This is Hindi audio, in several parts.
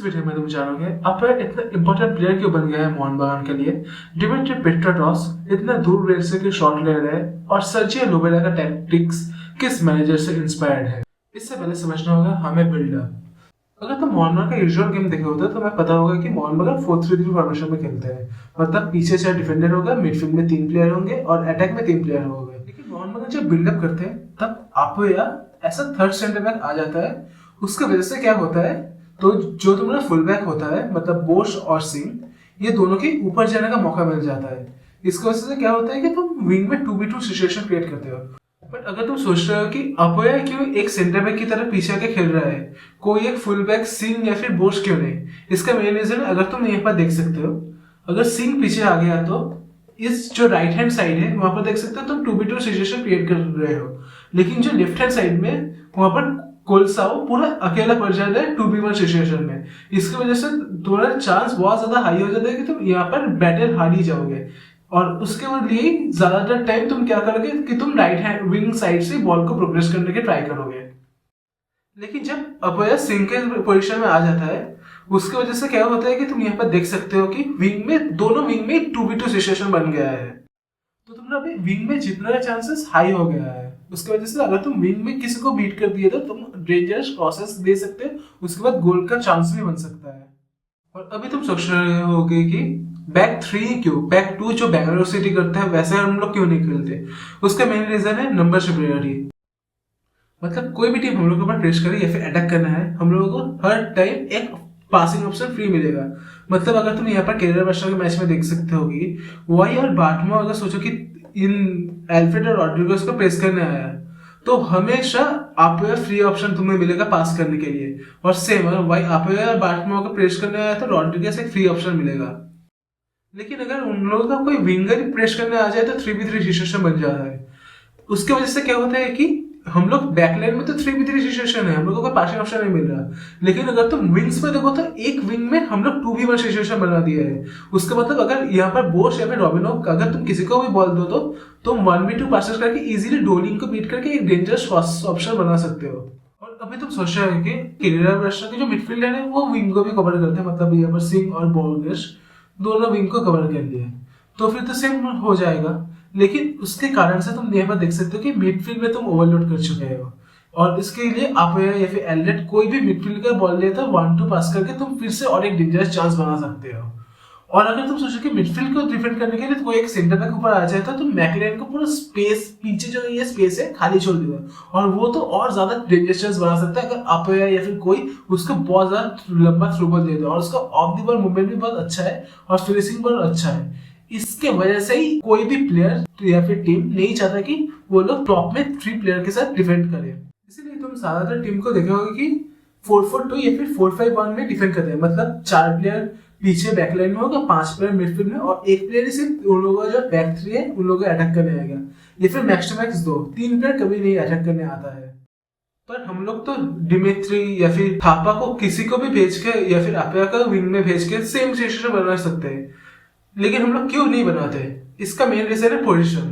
इस वीडियो में तुम जानोगे अपर इतना इंपॉर्टेंट प्लेयर क्यों बन गया है मोहन बगान के लिए। डिमित्री पेट्राटॉस इतना दूर रेंज से के शॉट ले रहे हैं और सर्जियो लोबेरा का टैक्टिक्स किस मैनेजर से इंस्पायर्ड है। इससे पहले समझना होगा हमें बिल्डअप। अगर तुम मोहन बगान का यूजुअल गेम देखे होते तो तुम्हें पता होगा कि मोहन बगान 4-3-3 फॉर्मेशन में खेलते हैं। मतलब पीछे 4 डिफेंडर होगा, मिडफील्ड में 3 प्लेयर होंगे और अटैक में 3 प्लेयर होंगे। लेकिन मोहन बगान जब बिल्डअप करते हैं तब आपोया ऐसा थर्ड सेंटर बैक आ जाता है। उसकी वजह से क्या होता है, तो जो तुम्हारा फुल बैक होता है मतलब बोश और सिंह, ये दोनों के ऊपर जाने का मौका मिल जाता है। इसकी वजह से क्या होता है कि तुम विंग में 2v2 सिचुएशन क्रिएट करते हो। बट अगर तुम सोच रहे हो कि अपोया क्यों एक सेंटर बैक की तरह पीछे आके खेल रहा है, कोई एक फुल बैक सिंह या फिर बोश क्यों नहीं, इसका मेन रीजन अगर तुम यहाँ पर देख सकते हो, अगर सिंह पीछे आ गया तो इस जो राइट हैंड साइड है वहां पर देख सकते हो तुम 2v2 सिचुएशन क्रिएट कर रहे हो। लेकिन जो लेफ्ट हैंड साइड में वहां पर कोलसाओ पूरा अकेला पड़ जाता है 2v1 सिचुएशन में। इसकी वजह से तुम्हारा चांस बहुत ज्यादा हाई हो जाता है कि तुम यहाँ पर बैटल हार ही जाओगे। और उसके लिए ज्यादातर टाइम तुम क्या करोगे कि तुम राइट हैंड विंग साइड से बॉल को प्रोग्रेस करने के ट्राई करोगे। लेकिन जब अपोया सिंह के पोजीशन में आ जाता है उसकी वजह से क्या होता है कि तुम यहाँ पर देख सकते हो कि विंग में दोनों विंग में 2v2 सिचुएशन बन गया है। तो तुम्हारा अभी विंग में जीतने का चांसेस हाई हो गया है। उसकी वजह से अगर तुम विंग में किसी को बीट कर दिए तो तुम डेंजरस क्रॉसेस दे सकते हो, उसके बाद गोल का चांस भी बन सकता है। और अभी तुम सोच रहे होगे कि बैक 3 क्यों, बैक 2 जो बेंगलुरु सिटी करता है वैसे हम लोग क्यों नहीं खेलते। उसका मेन रीजन है नंबर सुपीरियरिटी। मतलब कोई भी टीम हम लोग के ऊपर प्रेस करे या फिर अटैक करना है, हम लोगों को हर टाइम एक पासिंग ऑप्शन फ्री मिलेगा। मतलब अगर तुम यहाँ पर केरला वर्षा के मैच में देख सकते हो कि वाई और बाटमो अगर सोचो कि इन एल्फ्रेड और रॉड्रिगोस को प्रेस करने आया तो हमेशा आपोया फ्री ऑप्शन तुम्हें मिलेगा पास करने के लिए। और सेम अगर वाई आपोया और बाटमो को प्रेस करने आया तो रॉड्रिगोस एक फ्री ऑप्शन मिलेगा। लेकिन अगर उन लोगों का कोई विंगर ही प्रेस करने आ जाए तो 3v3 सिचुएशन बन जाता है। उसके वजह से क्या होता है कि हम लोग बैकलाइन में तो 3v3 सिचुएशन है, हम लोगों को पासिंग ऑप्शन नहीं मिल रहा। लेकिन अगर तुम विंग्स में देखो तो एक विंग में हम लोग 2v1 सिचुएशन बना दिया है। उसका मतलब अगर यहाँ पर बोश या फिर रॉबिनो अगर तुम किसी को भी बॉल दो तो तुम 1v2 पासेस करके इजीली डोलिंग को बीट करके एक डेंजरस ऑप्शन बना सकते हो। और अभी तुम सोच रहे हो कि केरला ब्लास्टर्स के जो मिडफील्डर है वो विंग को भी कवर करते हैं। मतलब यहाँ पर सिंह और बोर्गेस दोनों विंग को कवर कर लिए तो फिर तो सेम हो जाएगा। लेकिन उसके कारण से तुम यहाँ पर देख सकते हो कि मिडफील्ड में तुम ओवरलोड कर चुके हो। और इसके लिए आप या फिर एलरेट कोई भी मिडफील्ड का बॉल लेता है 1-2 पास करके तुम फिर से और एक डेंजरस चांस बना सकते हो। और अगर तुम सोचो कि मिडफील्ड को डिफेंड करने के लिए कोई एक सेंटर बैक ऊपर आ जाए तो तुम मैकलेन को पूरा स्पेस पीछे जो ये स्पेस है खाली छोड़ देगा और वो तो और ज्यादा डेंजरस चांस बना सकता है अगर आप या फिर कोई उसको बहुत ज्यादा लंबा थ्रू बॉल दे दो। और उसका ऑफ द बॉल मूवमेंट भी बहुत अच्छा है और फिनिशिंग बहुत अच्छा है। इसके वजह से ही कोई भी प्लेयर या फिर टीम नहीं चाहता कि वो लोग टॉप में 3 प्लेयर के साथ डिफेंड करे। इसीलिए तुम ज्यादातर टीम को देखे होगे कि 4-4-2 या फिर 4-5-1 में डिफेंड करते हैं। मतलब 4 प्लेयर पीछे बैकलाइन में होगा, 5 प्लेयर मिडफील्ड में और एक प्लेयर ही सिर्फ उन लोगों का जो बैक 3 है उन लोगों को अटैक करने आएगा। या फिर मैक्स टू मैक्स 2-3 प्लेयर कभी नहीं अटैक करने आता है। पर हम लोग तो डिमित्री या फिर थापा को किसी को भी भेज के या फिर अपोया को विंग में भेज के सेम सिचुएशन बना सकते हैं। लेकिन हम लोग क्यों नहीं बनाते, इसका मेन रीजन है पोजीशन।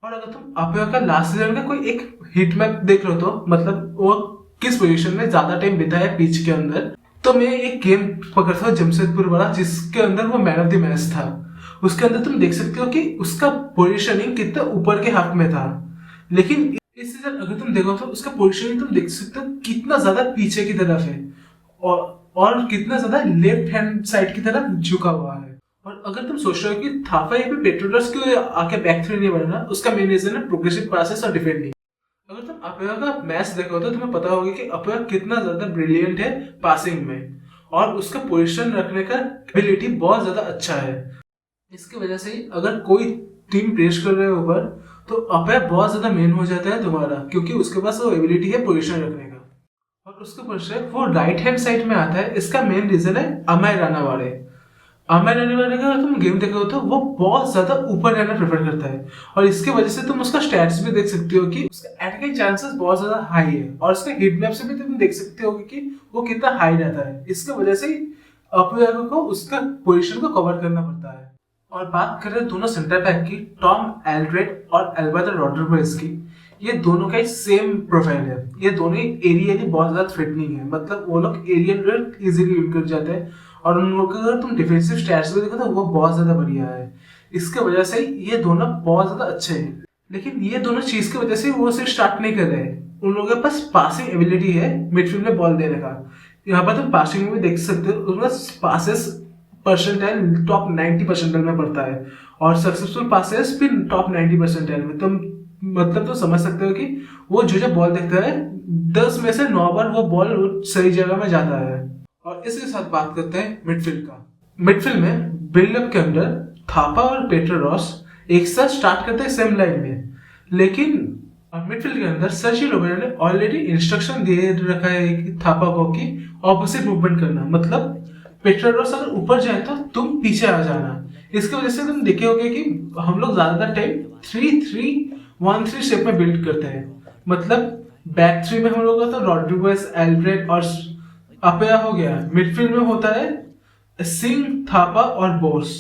और अगर तुम अपोया का लास्ट सीजन का कोई एक हिट मैप देख लो तो मतलब वो किस पोजीशन में ज्यादा टाइम बिताया है पिच के अंदर, तो मैं एक गेम पकड़ता हूँ जमशेदपुर वाला जिसके अंदर वो मैन ऑफ द मैच था। उसके अंदर तुम देख सकते हो कि उसका पोजीशनिंग कितना ऊपर के हाफ में था। लेकिन इस सीजन अगर तुम देखो तो उसका पोजीशनिंग तुम देख सकते हो कितना ज्यादा पीछे की तरफ है और कितना ज्यादा लेफ्ट हैंड साइड की तरफ झुका हुआ है। और अगर तुम सोच रहे हो कि थापा या फिर पेट्रोडस क्यों आके बैक 3 नहीं बनना, उसका मेन रीजन है प्रोग्रेसिव पासेस और डिफेंडिंग। अगर तुम अपोया का मैच देखो तो तुम्हें पता होगा कि अपोया कितना ज्यादा ब्रिलियंट है पासिंग में और उसका पोजीशन रखने का एबिलिटी बहुत ज्यादा अच्छा है। इसकी वजह से अगर कोई टीम प्रेस कर रहे हो ऊपर तो अपोया बहुत ज्यादा मेन हो जाता है तुम्हारा, क्योंकि उसके पास वो एबिलिटी है पोजीशन रखने का। और उसके ऊपर से वो राइट हैंड साइड में आता है। इसका मेन रीजन है अमय रानावाड़े। अमय रानावाड़े का तुम गेम देखो तो वो बहुत ज्यादा ऊपर रहना प्रेफर करता है। और इसकी वजह से तुम उसका स्टैट्स भी देख सकते हो कि उसका अटैकिंग चांसेस बहुत ज्यादा हाई है। और उसका हिट मैप से भी तुम देख सकते हो कि वो कितना हाई रहता है। इसकी वजह से अपोया को उसका पोजीशन को कवर करना पड़ता है। और बात करें दोनों सेंटर बैक की, टॉम एल्ड्रेड और एल्बर्टो रॉड्रिगेज की, ये दोनों का ही सेम प्रोफाइल है, ये दोनों ही एरियली बहुत ज्यादा थ्रेटनिंग है, मतलब वो लोग एरियल इजीली विन कर जाते हैं, और उन लोगों का अगर तुम डिफेंसिव स्टैट्स भी देखो तो वो बहुत ज्यादा बढ़िया है। इसके वजह से ये दोनों बहुत ज्यादा अच्छे हैं। लेकिन ये दोनों चीज की वजह से वो सिर्फ स्टार्ट नहीं कर रहे हैं, उन लोगों के पास पासिंग एबिलिटी है मिडफील्ड में बॉल देने का। यहाँ पर तुम पासिंग में भी देख सकते हो, उनका पासेस परसेंटाइल टॉप 90 परसेंटाइल में पड़ता है, और सक्सेसफुल पासेस भी टॉप 90 परसेंटाइल में। तुम मतलब तो समझ सकते हो कि वो जो बॉल देखता है 10 में से 9 बार वो बॉल सही जगह में जाता है। और इसके साथ बात करते हैं मिडफील्ड का। मिडफील्ड में बिल्डअप के अंदर थापा और पेट्रोस एक साथ स्टार्ट करते हैं सेम लाइन में, लेकिन मिडफील्ड के अंदर सर्जियो रोबेरो ने ऑलरेडी इंस्ट्रक्शन दे रखा है कि थापा को कि ऑपोजिट मूवमेंट करना, मतलब पेट्रोस अगर ऊपर जाए तो तुम पीछे आ जाना। इसकी वजह से तुम देखे होगे कि हम लोग ज्यादातर टाइम 3-3-1-3 शेप में बिल्ड करते हैं, मतलब बैक थ्री में हम लोग का तो रॉड्रिगेज, एल्ब्रेट और अपेया हो गया। मिडफील्ड में होता है सिंह, थापा और बोस,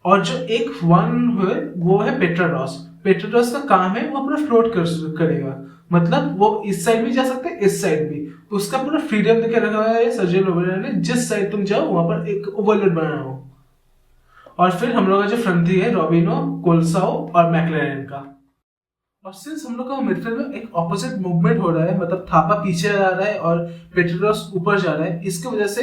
और जो एक वन है वो है पेट्रोस। पेट्रोस का काम है वो पूरा फ्लोट करेगा, मतलब वो इस साइड भी जा सकते हैं, इस साइड भी, उसका पूरा फ्रीडम देके रखा हुआ है सर्जियो रोबेरो ने, जिस साइड तुम जाओ वहां पर एक ओवरलोड बनाना हो। और फिर हम लोग का जो फ्रंट थ्री है रॉबिनो, कोलसाओ और मैक्लेरेन का। और सिंस हम लोग का मिडफील्ड में एक ऑपोजिट मूवमेंट हो रहा है, मतलब थापा पीछे जा रहा है और पेट्रोस ऊपर जा रहा है, इसकी वजह से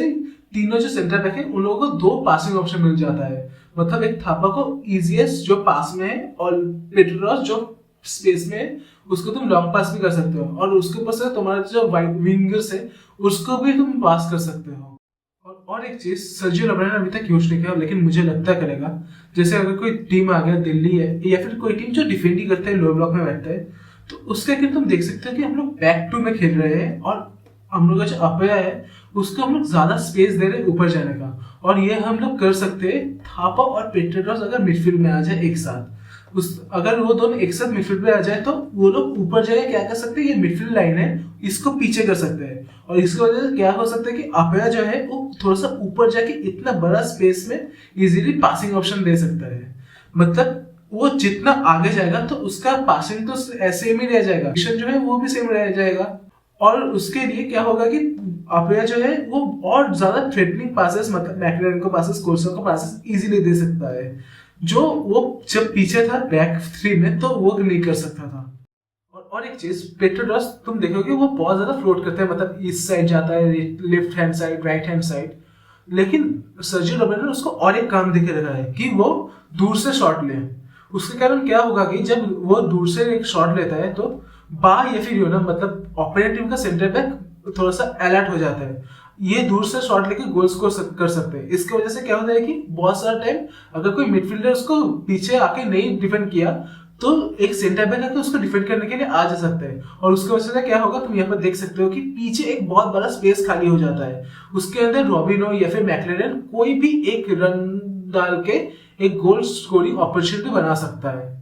तीनों जो सेंटर बैक है उन लोगों को 2 पासिंग ऑप्शन मिल जाता है, मतलब एक थापा को इजीएस्ट जो पास में है, और पेट्रोस जो स्पेस में है उसको तुम लॉन्ग पास भी कर सकते हो, और उसके ऊपर से तुम्हारे जो विंगर्स है उसको भी तुम पास कर सकते हो। और एक चीज सर्जियो रोबेरो ने अभी तक यूज नहीं किया, लेकिन मुझे लगता है करेगा। जैसे अगर कोई टीम आ गया, दिल्ली है या फिर कोई टीम जो डिफेंडिंग करते हैं, लो ब्लॉक में बैठते हैं, तो उसके अगर तुम देख सकते हो कि हम लोग बैक टू में खेल रहे हैं, और हम लोग का जो अपेया है उसको हम लोग ज्यादा स्पेस दे रहे हैं ऊपर जाने का, और ये हम लोग कर सकते हैं थापा और पेट्रोस अगर मिडफील्ड में आ जाए एक साथ। अगर वो दोनों एक साथ मिडफील्ड में आ जाए तो वो लोग ऊपर जाके क्या कर सकते हैं, ये मिडफील्ड लाइन है इसको पीछे कर सकते हैं, और इसकी वजह से क्या हो सकता है कि अपेया जो है वो थोड़ा सा ऊपर जाके इतना बड़ा स्पेस में इजीली पासिंग ऑप्शन दे सकता है, मतलब वो जितना आगे जाएगा तो उसका पासिंग तो सेम ही रह जाएगा, मिशन जो है वो भी सेम रह जाएगा। और उसके लिए क्या होगा कि अपेया जो है वो और ज्यादा थ्रेटनिंग पासेस, मतलब मैक्लेरेन को पासेस, कोल्सन को पासेस इजीली दे सकता है, जो वो जब पीछे था बैक थ्री में तो वो नहीं कर सकता था। और एक चीज, पेट्रोस तुम देखोगे वो बहुत ज्यादा फ्लोट करते हैं, मतलब इस साइड जाता है, left hand side, right hand side, लेकिन सर्जियो रोबेरो ने उसको और एक काम देके रखा है कि वो दूर से शॉट ले। उसके कारण क्या होगा कि जब वो दूर से एक शॉट लेता है तो बा या फिर यो ना, मतलब ऑपोनेंट टीम का सेंटर बैक थोड़ा सा अलर्ट हो जाता है, ये दूर से शॉट लेके गोल स्कोर कर सकते हैं। इसकी वजह से क्या होता है कि बहुत सारा टाइम अगर कोई मिडफील्डर उसको पीछे आके नहीं डिफेंड किया तो एक सेंटर बैक आके उसको डिफेंड करने के लिए आ जा सकता है, और उसकी वजह से क्या होगा तुम यहाँ पर देख सकते हो कि पीछे एक बहुत बड़ा स्पेस खाली हो जाता है, उसके अंदर रॉबिनो या फिर मैक्लेरेन कोई भी एक रन डाल के एक गोल स्कोरिंग अपॉर्चुनिटी बना सकता है।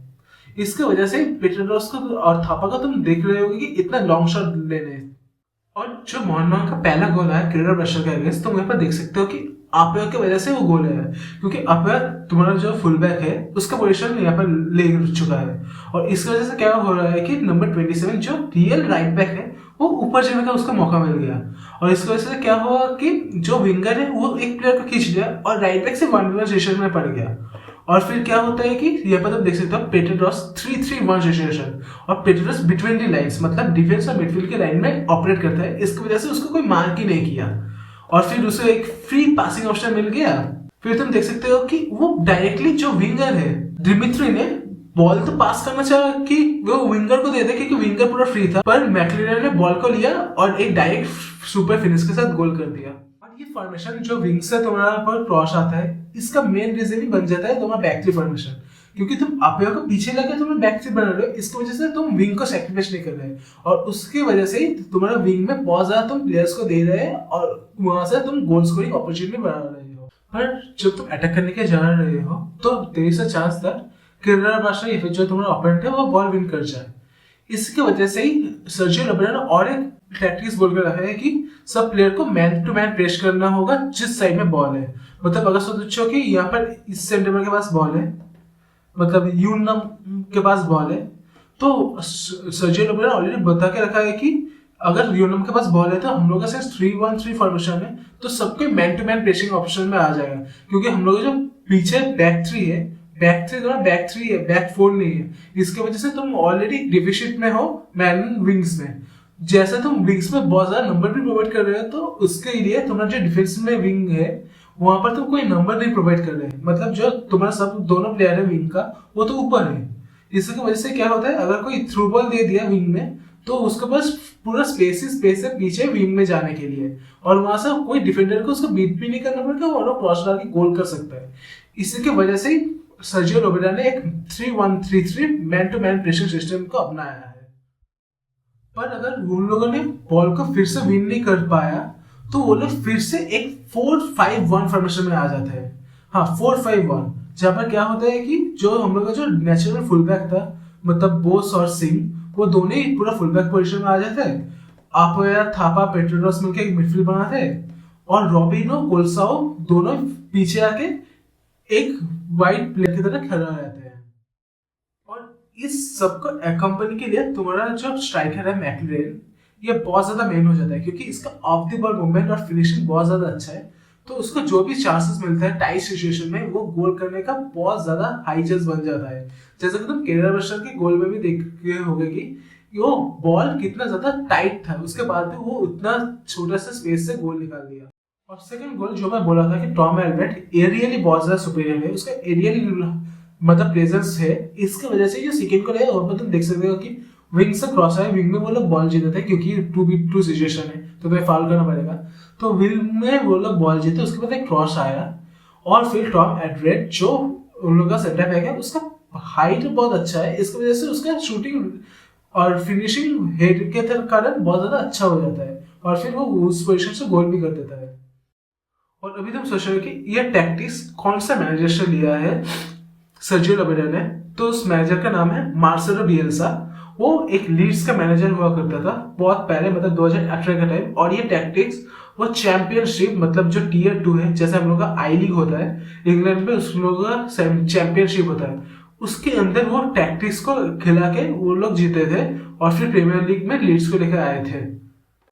इसकी वजह से पेट्रोस को और थापा का तुम देख रहे होगे कि इतना लॉन्ग शॉट लेने। और जो मोहनबागान का पहला गोल है क्रेडर ब्रशर के अगेंस्ट, तुम यहाँ पर देख सकते हो कि अपेया की वजह से वो गोल है, क्योंकि अपेया तुम्हारा जो फुल बैक है उसका पोजीशन यहाँ पर ले चुका है, और इसकी वजह से क्या हो रहा है कि नंबर 27 जो रियल राइट बैक है वो ऊपर जाने का उसको मौका मिल गया, और इसकी वजह से क्या हुआ कि जो विंगर है वो एक प्लेयर को खींच लिया और राइट बैक से 1v1 सिचुएशन में पड़ गया। और फिर क्या होता है कि यहाँ पर तुम देख सकते हो पेट्रोस 3-3-1 सिचुएशन, और पेट्रोस बिटवीन दी लाइंस, मतलब डिफेंस और मिडफील्ड के लाइन में ऑपरेट करता है, इसकी वजह से उसको कोई मार्क ही नहीं किया, और फिर उसे एक फ्री पासिंग ऑप्शन मिल गया। फिर तुम देख सकते हो कि वो डायरेक्टली जो विंगर है दिमित्री ने बॉल तो पास करना चाहा कि वो विंगर को दे दे, क्योंकि विंगर पूरा फ्री था, पर मैक्लेरेन ने बॉल को लिया और एक डायरेक्ट सुपर फिनिश के साथ गोल कर दिया। और ये फॉर्मेशन जो विंग से तुम्हारा पर क्रॉस आता है, इसका मेन रीजन ही बन जाता है तुम्हारा बैक थ्री फॉर्मेशन, क्योंकि तुम अपेया को पीछे लगे तुम बैक थ्री बना रहे हो, इसकी वजह से तुम विंग को सैक्रिफाइस नहीं कर रहे, और उसकी वजह से तुम्हारा विंग में बहुत ज्यादा तुम प्लेयर्स को दे रहे हैं और वहां से तुम गोल स्कोरिंग अपॉर्चुनिटी बना रहे हो। पर जब तुम अटैक करने के जा रहे हो तो तेरे से चांस था क्रेडर ब्रशर या फिर जो तुम्हारा ओपोनेंट है वो बॉल विन कर जाए। इसकी वजह से ही सर्जियो रोबेरो ने और एक टैक्टिक्स बोल कर रखा है कि सब प्लेयर को मैन टू मैन प्रेस करना होगा जिस साइड में बॉल है, मतलब अगर सोचो कि यहाँ पर इस सेंटर के पास बॉल है, मतलब यूनम के पास बॉल है, तो सर्जियो लोबेरा ने ऑलरेडी बता के रखा है कि अगर यूनम के पास बॉल है तो हम लोग का सिर्फ 3-1-3 फॉर्मेशन है, तो सबके man to man pressing option में आ जाएगा, क्योंकि हम लोग जो पीछे बैक थ्री है, बैक थ्री थोड़ा बैक थ्री है, बैक फोर नहीं है, इसके वजह से तुम ऑलरेडी डिफिशिट में हो मैन विंग्स में। जैसे तुम विंग्स में बहुत ज्यादा नंबर भी प्रोवाइड कर रहे हो, तो उसके लिए तुम्हारा जो डिफेंस में विंग है वहां पर तुम कोई नंबर नहीं प्रोवाइड कर रहे, मतलब जो तुम्हारा सब दोनों प्लेयर है विंग का वो तो ऊपर है। इसकी वजह से क्या होता है, अगर कोई थ्रू बॉल दे दिया विंग में तो उसके पास पूरा स्पेस ही स्पेस है पीछे विंग में जाने के लिए, और वहां से कोई डिफेंडर को उसको बीट भी नहीं करना पड़ेगा और वो क्रॉस डाल के गोल कर सकता है। इसी की वजह से सर्जियो लोबेरा ने एक 3-1-3-3 man to man pressing system को अपनाया है। पर अगर उन लोगों ने बॉल को फिर से विन नहीं कर पाया तो वो लोग फिर से एक 4-5-1 फॉर्मेशन में आ जाते हैं। हाँ, 4-5-1, जहाँ पर क्या होता है कि जो हम लोग का जो नेचुरल फुल बैक था, मतलब बोस और सिंह, वो दोनों ही पूरा फुल बैक पोजीशन में आ जाते हैं। आपो या थापा पेट्रोडोस मिलकर एक मिडफील्ड बनाते हैं, और रॉबिनो कोल्साओ दोनों पीछे आके एक वाइड प्लेयर की तरह खड़ा रहते हैं। और इस सबको एक्कम्पनी के लिए तुम्हारा जो स्ट्राइकर है मैकलेन, ये बहुत ज्यादा मेन हो जाता है, क्योंकि इसका ऑफ द बॉल मूवमेंट और फिनिशिंग बहुत ज्यादा अच्छा है। तो उसको जो भी चांसेस मिलते हैं टाइट सिचुएशन में, वो गोल करने का बहुत ज्यादा हाई चांस बन जाता है। जैसे कि तुम केरला वर्षन के गोल में भी देखे होगे कि वो बॉल कितना ज्यादा टाइट था, उसके बाद भी वो उतना छोटा सा स्पेस से गोल निकाल दिया। और सेकंड गोल जो मैं बोला था कि टॉम एल्बर्ट एरियली बहुत ज्यादा सुपीरियर है, उसका एरियल मतलब प्रेजेंस है, इसकी वजह से जो सेकंड गोल है वहां पर तुम देख सकते हो कि विंग से क्रॉस आया, विंग में वो लोग बॉल जीते थे क्योंकि 2v2 सिचुएशन है तो तुम्हें फाउल करना पड़ेगा, तो विंग में वो लोग बॉल जीते, उसके बाद एक क्रॉस आया और फिर टॉम एल्बर्ट जो उन लोगों का सेटअप है उसका हाइट बहुत अच्छा है, इसकी वजह से उसका शूटिंग और फिनिशिंग हेड के कारण बहुत ज्यादा अच्छा हो जाता है, और फिर वो उस पोजीशन से गोल भी कर देता है। और अभी तुम सोच रहे हो कि ये टैक्टिक्स कौन सा मैनेजर से लिया है सर्जियो लोबेरा ने, तो उस मैनेजर का नाम है मार्सेलो बिएल्सा। वो एक लीड्स का मैनेजर हुआ करता था बहुत पहले, मतलब 2018 का टाइम, और ये टैक्टिक्स वो चैंपियनशिप, मतलब जो टियर 2 है, जैसे हम लोग का आई लीग होता है इंग्लैंड में, उस लोग का चैंपियनशिप होता है, उसके अंदर वो टैक्टिक्स को खिला के वो लोग जीते थे और फिर प्रीमियर लीग में लीड्स को लेकर आए थे।